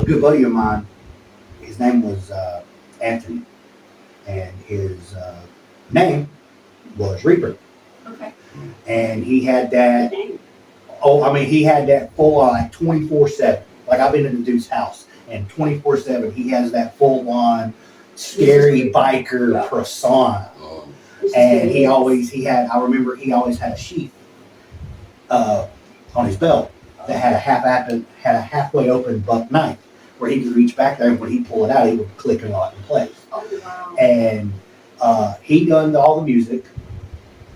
good buddy of mine. His name was Anthony, and his name was Reaper. Okay. And he had that. Good name. Oh, I mean, he had that full on like 24/7. Like I've been in the dude's house, and 24/7 he has that full on scary biker persona. And he remember he always had a sheath on his belt that had a halfway open buck knife where he could reach back there, and when he pull it out, he would click and lock in place. Oh wow. And he done all the music,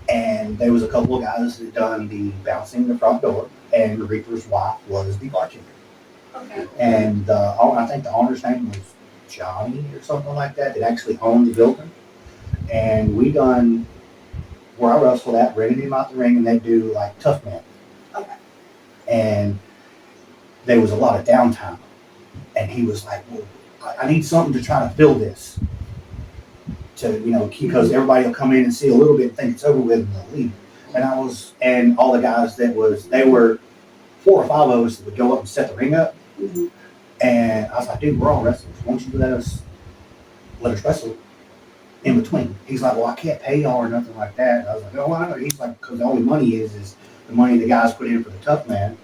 and there was a couple of guys that done the bouncing the front door, and the Reaper's wife was the bartender. Okay. And I think the owner's name was Johnny or something like that. That actually owned the building. And we done where I wrestled at, rented him out the ring, and they do like tough man. Okay. And there was a lot of downtime, and he was like, "Well, I need something to try to fill this, to because everybody will come in and see a little bit, and think it's over with, and they'll leave." And all the guys they were 4 or 5 of us that would go up and set the ring up. Mm-hmm. And I was like, "Dude, we're all wrestlers. Why don't you let us wrestle in between?" He's like, "Well, I can't pay y'all or nothing like that." And I was like, "No, I know." He's like, "Because the only money is the money the guys put in for the tough man,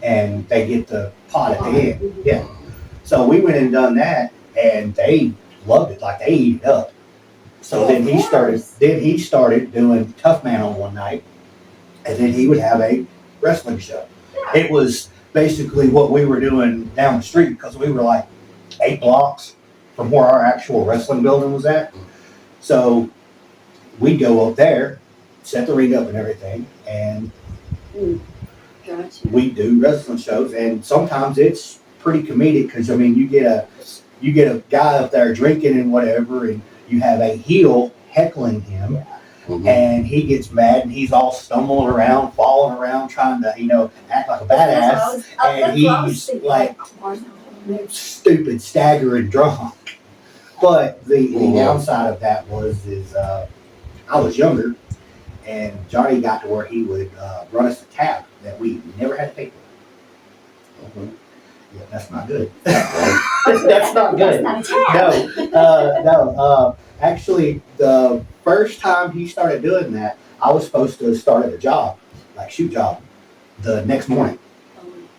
and they get the pot at the end." Mm-hmm. Yeah. So we went and done that, and they loved it. Like they ate it up. So then he started doing tough man on one night, and then he would have a wrestling show. It was basically what we were doing down the street, because we were like 8 blocks from where our actual wrestling building was at. So we'd go up there, set the ring up and everything, and Gotcha. we do wrestling shows. And sometimes it's pretty comedic, because I mean you get a guy up there drinking and whatever, and you have a heel heckling him. Mm-hmm. And he gets mad, and he's all stumbling around, falling around, trying to, act like a badass. And he's like stupid, staggering drunk. But the downside of that is I was younger, and Johnny got to where he would run us a tab that we never had to pay for. Mm-hmm. Yeah, that's not good. That's not good. That's not a tab. No. Actually, the first time he started doing that, I was supposed to start at a job, like shoot job, the next morning.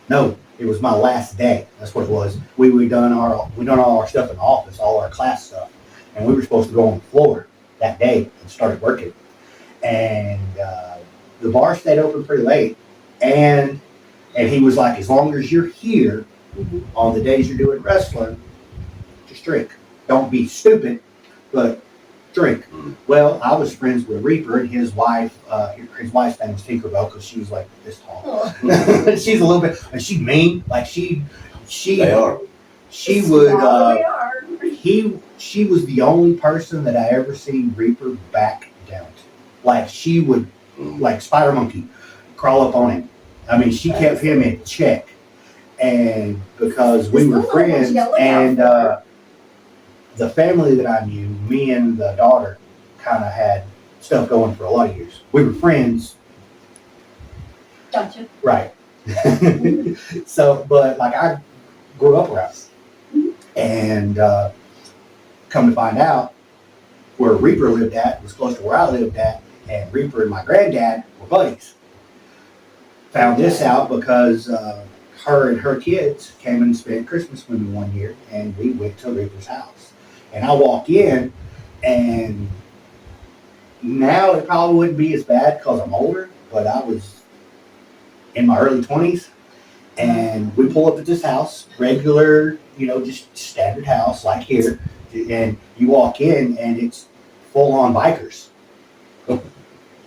No, it was my last day. That's what it was. We done all our stuff in the office, all our class stuff, and we were supposed to go on the floor that day and started working. And the bar stayed open pretty late, and he was like, "As long as you're here on the days you're doing wrestling, just drink. Don't be stupid, but drink." Well, I was friends with Reaper and his wife. His wife's name was Tinkerbell, because she was like this tall. She's a little bit, and she's mean. Like she They are. She would. She was the only person that I ever seen Reaper back down to. Like she would, like Spider Monkey, crawl up on him. I mean, she kept him in check, and because we were friends, and the family that I knew, me and the daughter, kind of had stuff going for a lot of years. We were friends. Gotcha. Right. So, but like I grew up around, and come to find out, where Reaper lived at was close to where I lived at, and Reaper and my granddad were buddies. Found this out because her and her kids came and spent Christmas with me one year, and we went to Reaper's house. And I walk in, and now it probably wouldn't be as bad because I'm older, but I was in my early 20s, and we pull up at this house, regular, just standard house like here, and you walk in, and it's full on bikers.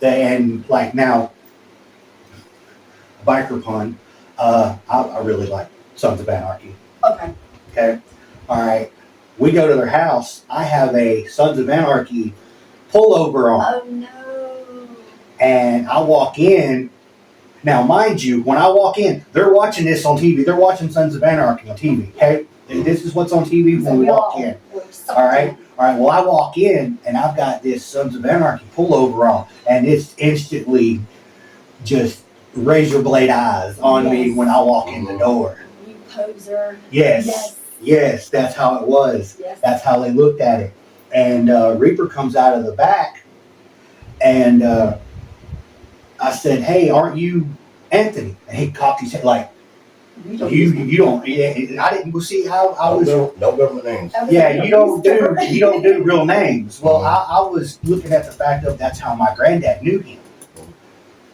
And like now, biker pun, I really like Sons of Anarchy. Okay. All right. We go to their house. I have a Sons of Anarchy pullover on. Oh no. And I walk in. Now, mind you, when I walk in, they're watching this on TV. They're watching Sons of Anarchy on TV. Okay. This is what's on TV when we walk in. All right. Well, I walk in, and I've got this Sons of Anarchy pullover on, and it's instantly just razor blade eyes on me when I walk in the door. You poser. Yes. Yes, that's how it was. Yes. That's how they looked at it. And Reaper comes out of the back, and I said, "Hey, aren't you Anthony?" And he cocked his head like, You don't. "You don't." Yeah, I didn't go see how I was. No government names. Yeah, you don't do real names. Well, I was looking at the fact of that's how my granddad knew him,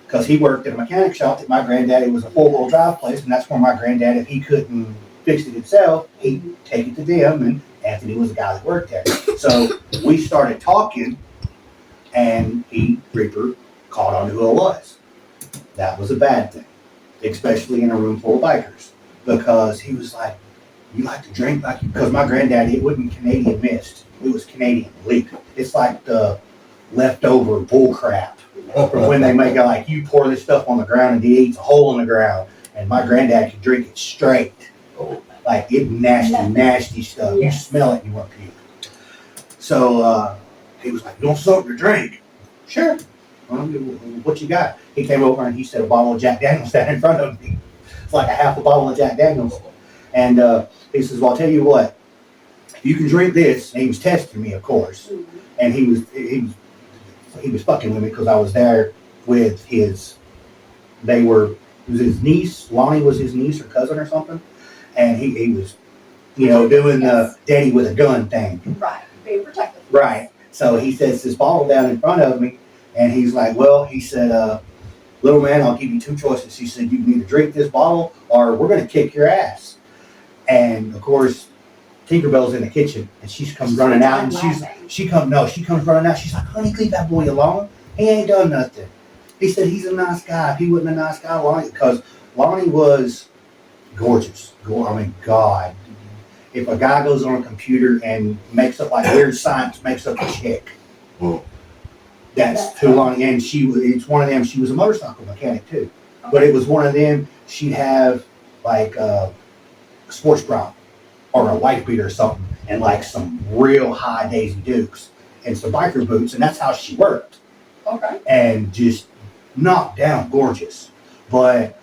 because he worked at a mechanic shop that my granddaddy was a 4-wheel drive place, and that's where my granddad, if he couldn't fix it himself, he'd take it to them, and Anthony was the guy that worked there. So we started talking, and Reaper, caught on who I was. That was a bad thing, especially in a room full of bikers, because he was like, "You like to drink like you," because my granddaddy, it wasn't Canadian Mist, it was Canadian Leap. It's like the leftover bull crap from when they make it, like you pour this stuff on the ground and it eats a hole in the ground, and my granddad could drink it straight. Like it nasty stuff. You Yes. smell it and you want to puke. So he was like, "You want something to drink?" Sure. What you got? He came over and he said a bottle of Jack Daniels sat in front of me. It's like a half a bottle of Jack Daniels. And he says, "Well, I'll tell you what, you can drink this." And he was testing me, of course. And he was fucking with me because I was there with his, it was his niece. Lonnie was his niece or cousin or something. And he was, doing the daddy with a gun thing. Right. Being protective. Right. So he sets this bottle down in front of me, and he's like, "Well," he said, "little man, I'll give you two choices." He said, "You can either drink this bottle or we're going to kick your ass." And of course, Tinkerbell's in the kitchen, and she comes running out, and she comes running out. She's like, "Honey, leave that boy alone. He ain't done nothing." He said, "He's a nice guy. If he wasn't a nice guy, Lonnie," because Lonnie was gorgeous. I mean, God. If a guy goes on a computer and makes up like weird science, makes up a chick, that's who Lonnie. And it's one of them. She was a motorcycle mechanic too, but it was one of them. She'd have like a sports bra or a wife beater or something, and like some real high Daisy Dukes and some biker boots, and that's how she worked. Okay. And just knocked down gorgeous. But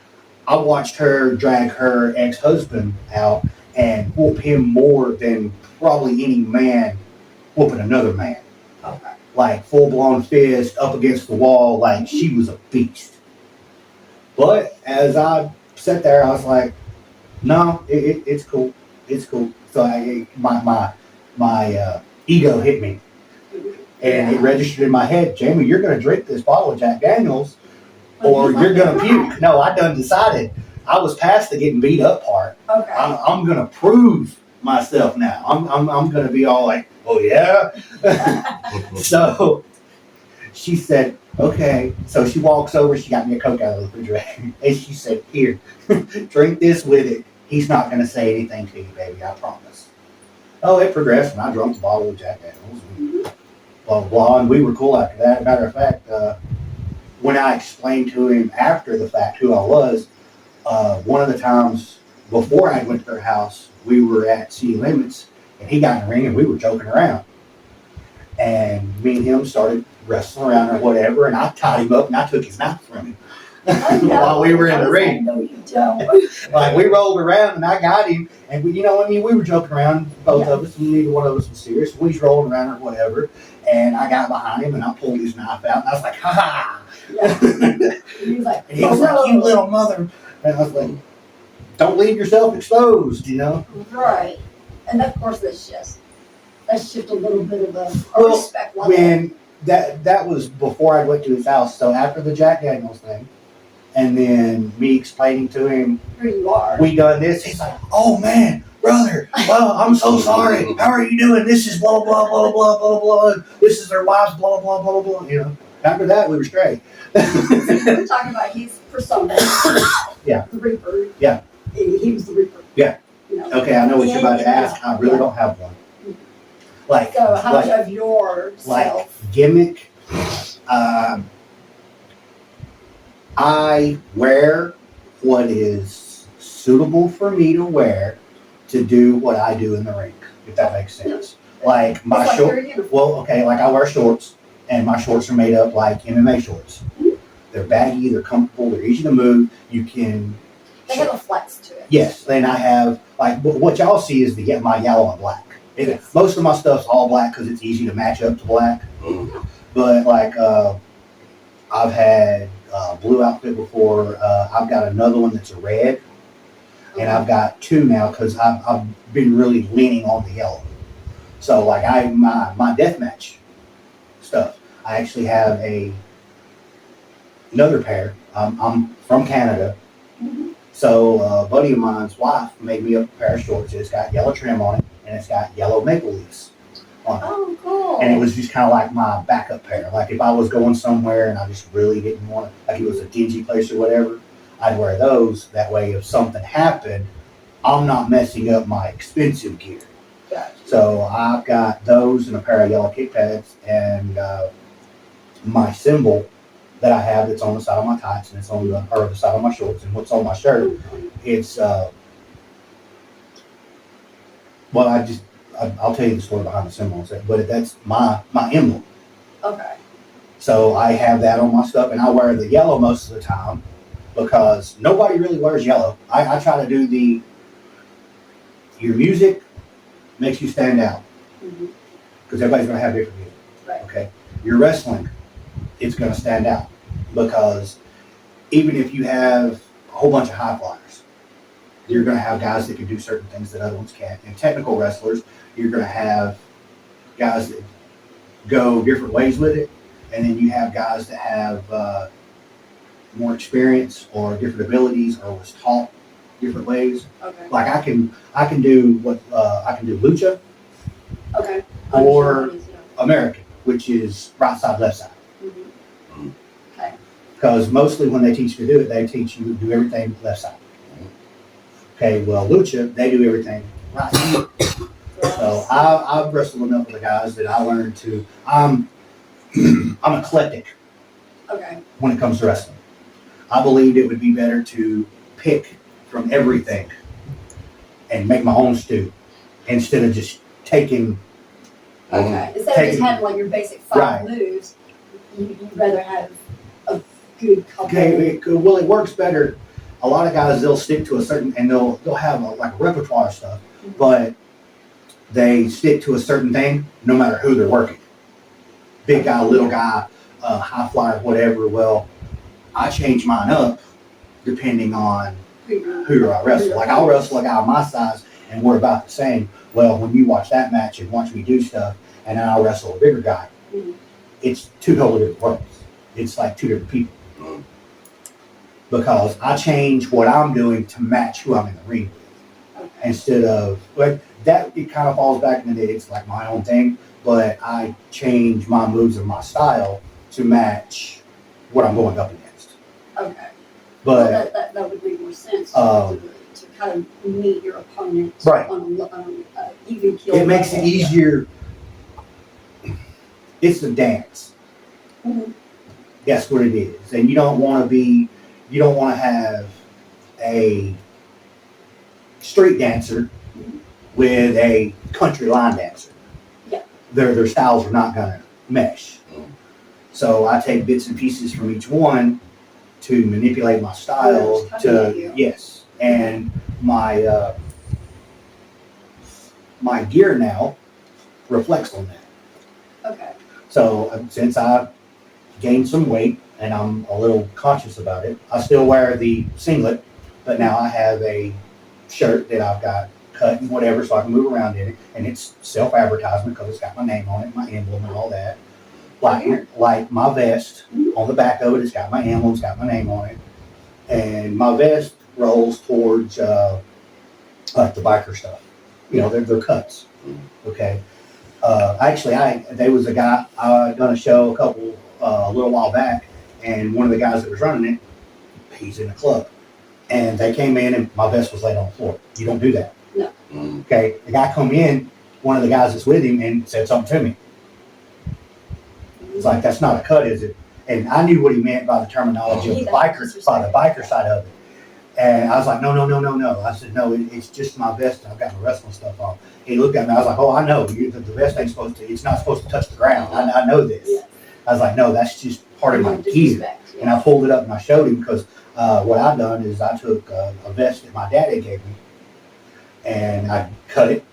I watched her drag her ex-husband out and whoop him more than probably any man whooping another man. Okay. Like full-blown fist up against the wall, like she was a beast. But as I sat there, I was like, "No, it's cool. It's cool." So my ego hit me, and it registered in my head, "Jamie, you're going to drink this bottle of Jack Daniels, or you're going to puke." No, I done decided. I was past the getting beat up part. Okay. I'm going to prove myself now. I'm going to be all like, "Oh yeah." So she said, "Okay." So she walks over. She got me a Coke out of the refrigerator, and she said, "Here, drink this with it. He's not going to say anything to you, baby. I promise." Oh, it progressed, and I drank the bottle of Jack Daniels, and blah blah blah, and we were cool after that. Matter of fact, when I explained to him after the fact who I was, one of the times before I went to their house, we were at City Limits, and he got in the ring, and we were joking around. And me and him started wrestling around or whatever, and I tied him up, and I took his knife from him while we were in the ring. No, you don't. Like, we rolled around, and I got him, and we were joking around, both of us, and neither one of us was serious. We was rolling around or whatever, and I got behind him, and I pulled his knife out, and I was like, "Ha ha!" Yeah. He was like, And he was like, "You little mother." And I was like, "Don't leave yourself exposed, Right. And of course, that's just a little bit of a Well, respect level. When that was before I went to his house. So after the Jack Daniels thing, and then me explaining to him, Here you are. we done this, he's like, "Oh man, brother, well, I'm so sorry. How are you doing? This is blah blah blah blah blah blah. This is their wives, blah blah blah blah blah." After that, we were straight. We're talking about his persona. Yeah. The Reaper. Yeah. He was the Reaper. Yeah. Okay, I know what you're about to ask. I really don't have one. Like, So how much like, of yourself? like gimmick. I wear what is suitable for me to wear to do what I do in the ring, if that makes sense. Like my It's like short. your uniform. Well, okay, like I wear shorts, and my shorts are made up like MMA shorts. They're baggy, they're comfortable, they're easy to move. You can They have a flex to it. Yes, then I have like what y'all see is my yellow and black. Yes. Most of my stuff's all black because it's easy to match up to black. Mhm. But like I've had blue outfit before. I've got another one that's a red, and I've got two now because I've been really leaning on the yellow. So like my deathmatch stuff, I actually have another pair. I'm from Canada. Mhm. So a buddy of mine's wife made me a pair of shorts. It's got yellow trim on it, and it's got yellow maple leaves on it. Oh, cool. And it was just kind of like my backup pair. Like if I was going somewhere and I just really didn't want to, like it was a dingy place or whatever, I'd wear those. That way, if something happened, I'm not messing up my expensive gear. Gotcha. So I've got those and a pair of yellow kick pads and my symbol that I have that's on the side of my tights and it's on the side of my shorts and what's on my shirt. It's well, I'll tell you the story behind the symbol, but that's my emblem. Okay. So I have that on my stuff, and I wear the yellow most of the time because nobody really wears yellow. I try to do your music makes you stand out Mhm. because everybody's going to have different music. Right. Okay. Your wrestling, it's going to stand out because even if you have a whole bunch of high flyers, you're going to have guys that can do certain things that other ones can't. And technical wrestlers, you're going to have guys that go different ways with it, and then you have guys that have more experience or different abilities or was taught different ways. Okay. Like I can do I can do lucha, Okay. Or- Understood. American, which is right side left side. Mhm. Okay. Because mostly when they teach you to do it, they teach you to do everything left side. Okay, well lucha they do everything right side. So I've wrestled enough with the guys that I learned to I'm eclectic Okay. when it comes to wrestling. I believed it would be better to pick from everything and make my own stew instead of just taking Okay. Instead of just Taking- having like your basic five Right. moves, you'd rather have a good couple. okay, it works better. A lot of guys they'll stick to a certain and they'll have like repertoire stuff, Mhm. but they stick to a certain thing no matter who they're working. Big guy, little guy, high flyer, whatever. Well, I change mine up depending on who I wrestle. Like I'll wrestle a guy my size and we're about the same. Well, when you watch that match and watch me do stuff, and then I'll wrestle a bigger guy, Mhm. it's two totally different worlds. It's like two different people. Mhm. Because I change what I'm doing to match who I'm in the ring with. Okay. Instead of like that, it kind of falls back into it's like my own thing, but I change my moves and my style to match what I'm going up against. Okay. Well, But that would make more sense Um, to kind of meet your opponent Right. on even kill. it makes it level. easier. It's a dance. Mhm. That's what it is. And you don't want to have a street dancer with a country line dancer. Yeah. Their styles are not going to mesh. Mhm. So I take bits and pieces from each one to manipulate my style Yeah, just copy to you. yes. And my my gear now reflects on that. Okay. So since I gained some weight and I'm a little conscious about it, I still wear the singlet, but now I have a shirt that I've got cut and whatever so I can move around in it. And it's self-advertisement because it's got my name on it, my emblem and all that. Like my vest, on the back of it, it's got my emblem, it's got my name on it. And my vest rolls towards like the biker stuff. You know, they're cuts. Okay. Actually, there was a guy I done a show a little while back, and one of the guys that was running it, he's in a club, and they came in and my vest was laid on the floor. You don't do that. Mhm. Okay. The guy come in, one of the guys that's with him, and said something to me. It's like that's not a cut, is it? And I knew what he meant by the terminology of the biker side of it. And I was like, no. I said, no, it's just my vest. I've got my wrestling stuff on. He looked at me. I was like, oh, I know. The vest ain't supposed to. It's not supposed to touch the ground. I know this. Yeah. I was like, no, that's just part of my gear. Disrespect, And I pulled it up and I showed him because what I've done is I took a vest that my daddy gave me and I cut it.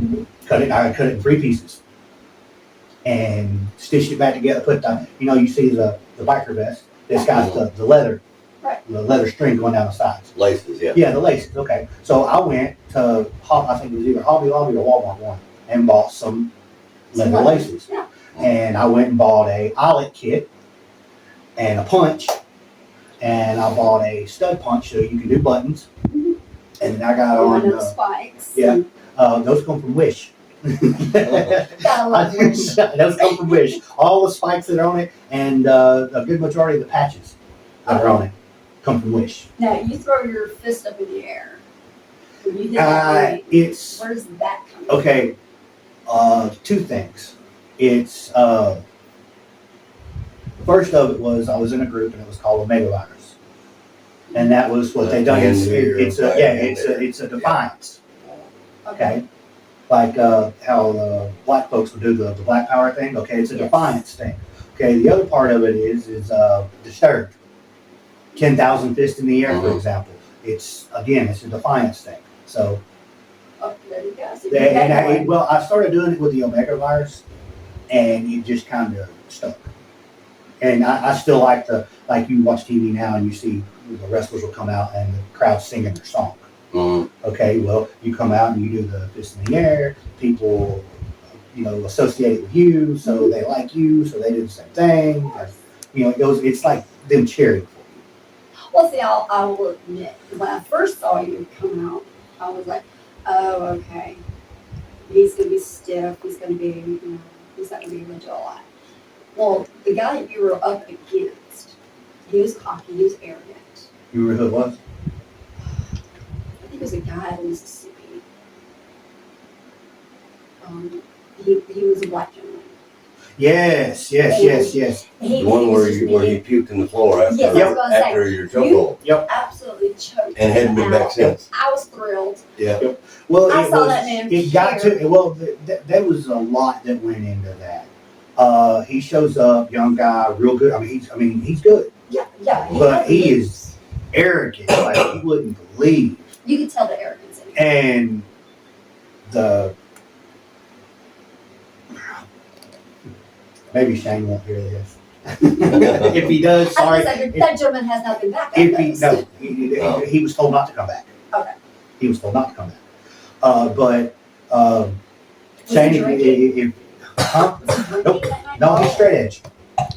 I cut it in 3 pieces and stitched it back together. Put the, you see the biker vest. It's got the leather, Right. the leather string going down the sides. Laces, yeah. Yeah, the laces. Okay, so I went to I think it was either Hobby Lobby or Walmart one and bought some leather laces. Yeah. And I went and bought a eyelet kit and a punch, and I bought a stud punch so you can do buttons. Mhm. And then I got One on of spikes. yeah. Those come from Wish. Gotta love Wish. Those come from Wish. All the spikes that are on it, and a good majority of the patches that are on it come from Wish. Now you throw your fist up in the air. When you hit that ring, It's where's that coming from? okay. 2 things. It's first of it was I was in a group and it was called Omega Virus, and that was what they done. It's a defiance. Okay, like how the black folks would do the Black Power thing. Okay, it's a Yes. defiance thing. Okay, the other part of it is Disturbed. 10,000 fists in the air, for Mhm. example. It's a defiance thing. So, Oh, there you go. So you did that one. well, I started doing it with the Omega Virus, and it just kind of stuck. And I still like you watch TV now and you see the wrestlers will come out and the crowd's singing their song. Mhm. Okay, well, you come out and you do the fist in the air. People, associate it with you, so they like you, so they do the same thing. It goes. It's like them cheering for you. Well, see, I will admit, when I first saw you come out, I was like, oh, okay. He's going to be stiff. He's going to be, he's not going to be legit a lot. Well, the guy you were up against, he was cocky, he was arrogant. You remember who it was? I think it was a guy in Mississippi. He was a black gentleman. Yes. He The one was just where he puked in the floor after, Yes, I was gonna say, after your chokehold. absolutely choked And hadn't him been back out. since. I was thrilled. Yeah. Well, I it saw was. that man It got cheer. to. Well, there was a lot that went into that. He shows up, young guy, real good. He's good. Yeah. But had he moves. is arrogant, like he wouldn't believe. You could tell the arrogance in him. And maybe Shane won't hear this. If he does, I sorry. was gonna say, that gentleman has not been back. If he was told not to come back. Okay. He was told not to come back. But Was he Shane, drinking? huh? Nope. No, he's straight edge.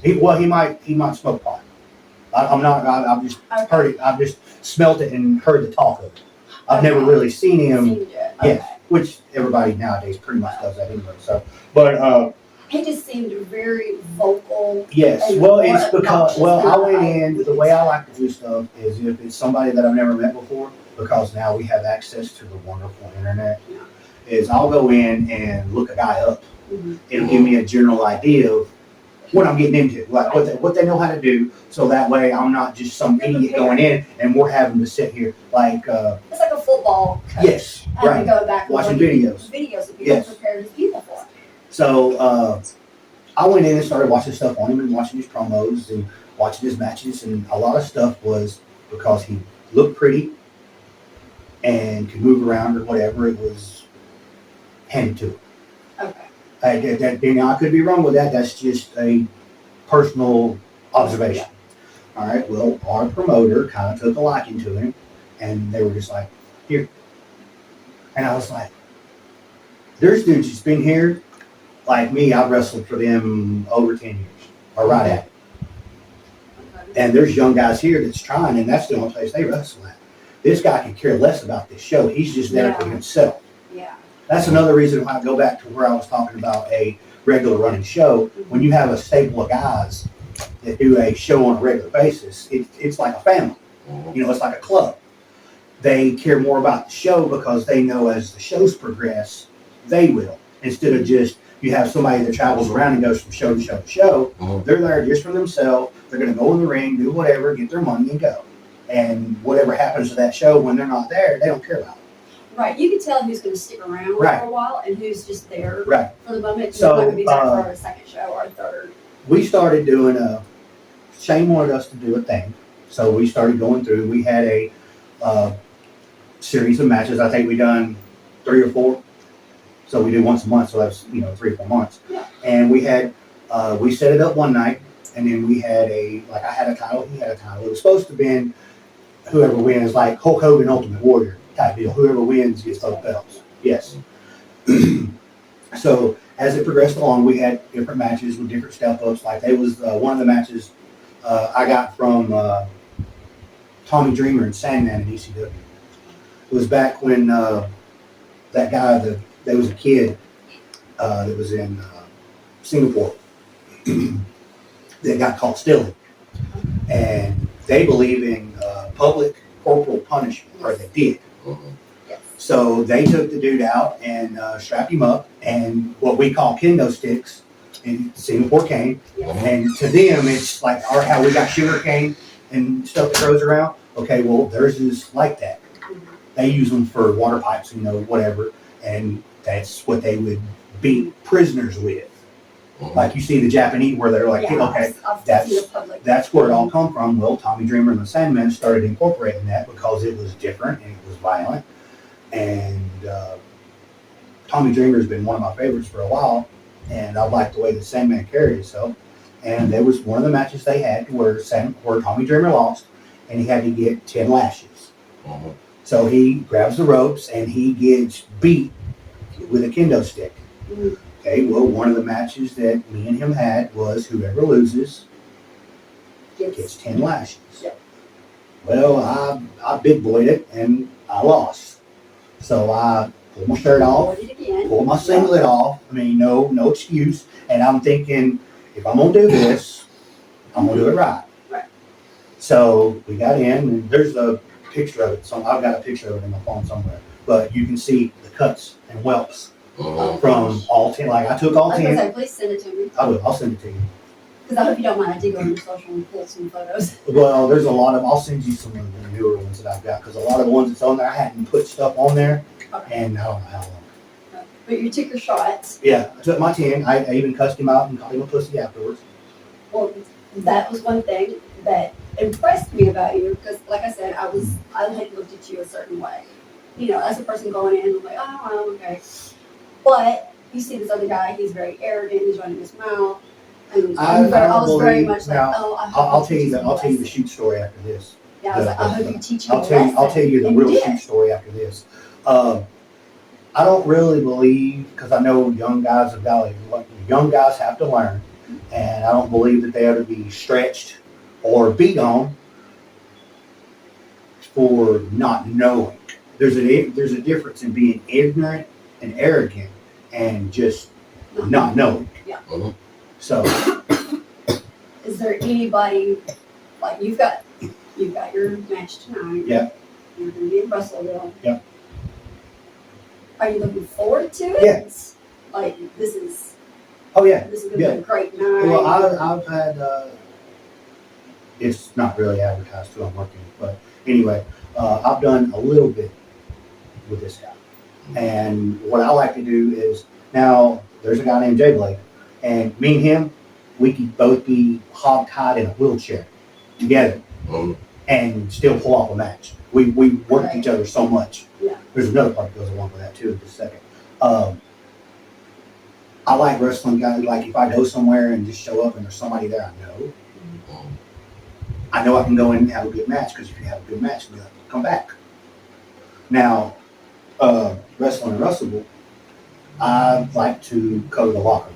He might smoke pot. I've just heard it. I've just smelt it and heard the talk of it. I've never really seen him. Yes, which everybody nowadays pretty much does that anyway. So, but He just seemed very vocal. yes. And Well, more it's because obnoxious I than went I in. The way I like to do stuff is if it's somebody that I've never met before, because now we have access to the wonderful internet. Yeah. Is I'll go in and look a guy up. Mhm. It'll give me a general idea of what I'm getting into, like what they know how to do, so that way I'm not just some idiot going in and we're having to sit here like It's like a football coach. yes, Having right. to go back and Watching look at videos. Videos that people Yes. prepared his people for. So I went in and started watching stuff on him and watching his promos and watching his matches, and a lot of stuff was because he looked pretty and could move around or whatever. It was handed to him. Okay. I could be wrong with that. That's just a personal observation. All right. Well, our promoter kind of took a liking to him, and they were just like, "Here," and I was like, "There's dudes who's been here, like me. I've wrestled for them over 10 years, or right at it. And there's young guys here that's trying, and that's the only place they wrestle at. This guy could care less about this show. He's just there for Yeah. himself." Yeah. That's another reason why I go back to where I was talking about a regular running show. When you have a stable of guys that do a show on a regular basis, it's like a family. It's like a club. They care more about the show because they know as the shows progress, they will. Instead of just, you have somebody that travels around and goes from show to show to show. Mhm. They're there just for themselves. They're going to go in the ring, do whatever, get their money and go. And whatever happens to that show when they're not there, they don't care about it. Right. You can tell who's going to stick around Right. for a while and who's just there Right. for the moment. So, They're not going to be back for a second show or a third. We started doing a Shane wanted us to do a thing, so we started going through. We had a series of matches. I think we done 3 or 4. So we do once a month, so that's 3 or 4 months. Yeah. And we had we set it up one night, and then we had I had a title, he had a title. It was supposed to have been whoever wins, like Hulk Hogan Ultimate Warrior type deal. Whoever wins gets both belts. Yes. So as it progressed along, we had different matches with different step ups. Like there was one of the matches I got from Tommy Dreamer and Sandman in ECW. It was back when that guy, there was a kid that was in Singapore that got caught stealing. And they believe in public corporal punishment, or they did. Yes. So they took the dude out and strapped him up, and what we call kendo sticks in Singapore cane. Yes. And to them, it's like how we got sugar cane and stuff that goes around. Okay, well, theirs is like that. They use them for water pipes, whatever, and that's what they would beat prisoners with. Like you see the Japanese where they're like, Yeah, okay, I've that's- seen the public. that's where it all come from. Well, Tommy Dreamer and the Sandman started incorporating that because it was different and it was violent. And Tommy Dreamer has been one of my favorites for a while, and I like the way the Sandman carried himself. And there was one of the matches they had where Tommy Dreamer lost, and he had to get 10 lashes. So he grabs the ropes and he gets beat with a kendo stick. Mhm. Okay, well, one of the matches that me and him had was whoever loses Yes. gets 10 lashes. Yep. Well, I big boyed it and I lost. So I pulled my shirt off, Did it again. pulled my singlet off. I mean, no excuse. And I'm thinking, if I'm gonna do this, I'm gonna do it right. Right. So we got in, and there's a picture of it. So I've got a picture of it in my phone somewhere. But you can see the cuts and whelps from all 10. Like I took all I was gonna 10. say, please send it to me, I will. I'll send it to you. because I hope you don't mind. I did go on your social and pull some photos. Well, there's a lot of. I'll send you some of the newer ones that I've got because a lot of the ones that's on there I hadn't put stuff on there, Okay. and I don't know how long. But you took your shots. Yeah, I took my 10. I even cussed him out and called him a pussy afterwards. Well, that was one thing that impressed me about you, because like I said, I had looked at you a certain way. As a person going in, I'm like, oh, well, okay. But you see this other guy, he's very arrogant, he's running his mouth. And I was very believe- much like, now, oh, I hope I'll you tell you teach the. him I'll a tell you the lesson. shoot story after this. Yeah, I was like, I hope you teach him I'll tell you the And real did. shoot story after this. I don't really believe, because I know young guys have to learn, and I don't believe that they ought to be stretched or beat on for not knowing. There's a difference in being ignorant and arrogant and just not knowing. Yeah. So Is there anybody, like you've got your match tonight? Yeah. You're gonna be in Russellville. Yeah. Are you looking forward to it? Yeah. Like this is oh yeah. gonna be a great night. Well, I've had. It's not really advertised who I'm working with, but anyway, I've done a little bit with this guy, and what I like to do is now there's a guy named Jay Blake, and me and him, we could both be hog-tied in a wheelchair together and still pull off a match. We work Right. each other so much. Yeah. There's another part that goes along with that too in just a second. I like wrestling guys. Like if I go somewhere and just show up and there's somebody there I know I can go in and have a good match, because if you have a good match, you'll come back. Now, wrestling in Russellville, I like to go to the locker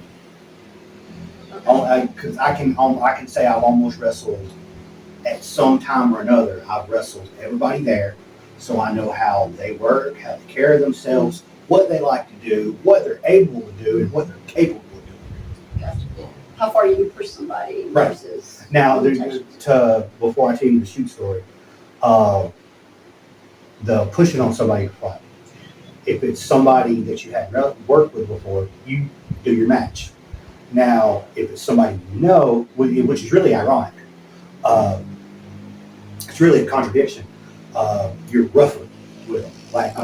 room. Because I can say I've almost wrestled at some time or another. I've wrestled everybody there, so I know how they work, how they carry themselves, what they like to do, what they're able to do, and what they're capable of doing. Gotcha. How far you can push somebody Right. versus Now, limitations. before I tell you the shoot story, the pushing on somebody fight. If it's somebody that you hadn't worked with before, you do your match. Now, if it's somebody you know, which is really ironic, it's really a contradiction. You're roughly with them. Like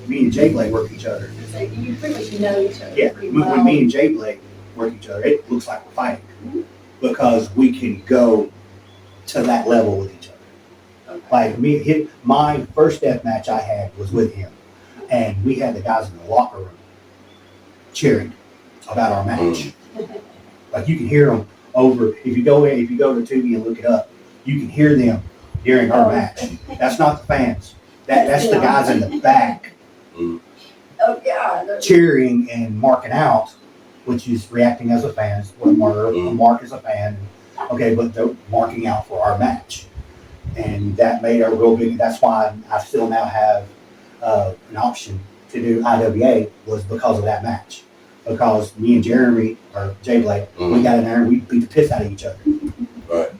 me and Jay Blake work each other. So you pretty much know each other Yeah, pretty when well. me and Jay Blake work each other, it looks like we're fighting. because we can go to that level with each other. Okay. Like my first death match I had was with him, and we had the guys in the locker room cheering about our match. Like you can hear them over. If you go to Tubi and look it up, you can hear them during our match. That's not the fans. That's the guys in the back Mm. Oh, yeah. cheering and marking out, which is reacting as a fan. Mark is a fan. Okay, but they're marking out for our match. And that made a real big, that's why I still now have an option to do IWA, was because of that match. Because me and Jeremy, or Jay Blake, we got in there and we beat the piss out of each other. Right.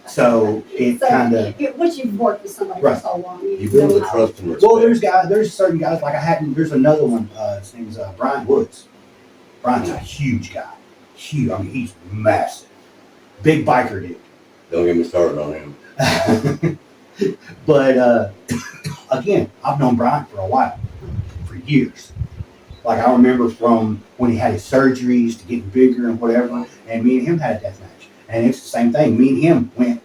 So it kind of, Once you've worked with somebody Right. for so long, You you build know the how. trust and respect. well, there's certain guys, like there's another one, his name's Brian Woods. Brian's a huge guy. Huge, I mean, he's massive. Big biker dude. Don't get me started on him. But again, I've known Brian for a while, for years. Like I remember from when he had his surgeries to getting bigger and whatever, and me and him had a death match, and it's the same thing. Me and him went,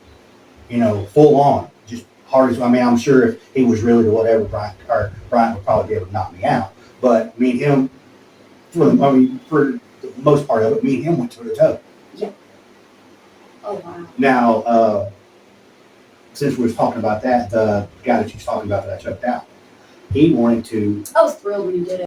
full on, just hard as. I mean, I'm sure if he was really to whatever, Brian would probably be able to knock me out. But me and him, for the most part of it, me and him went toe to toe. Oh, wow. Now, since we were talking about that, the guy that you was talking about that I choked out, he wanted to I was thrilled when you did it.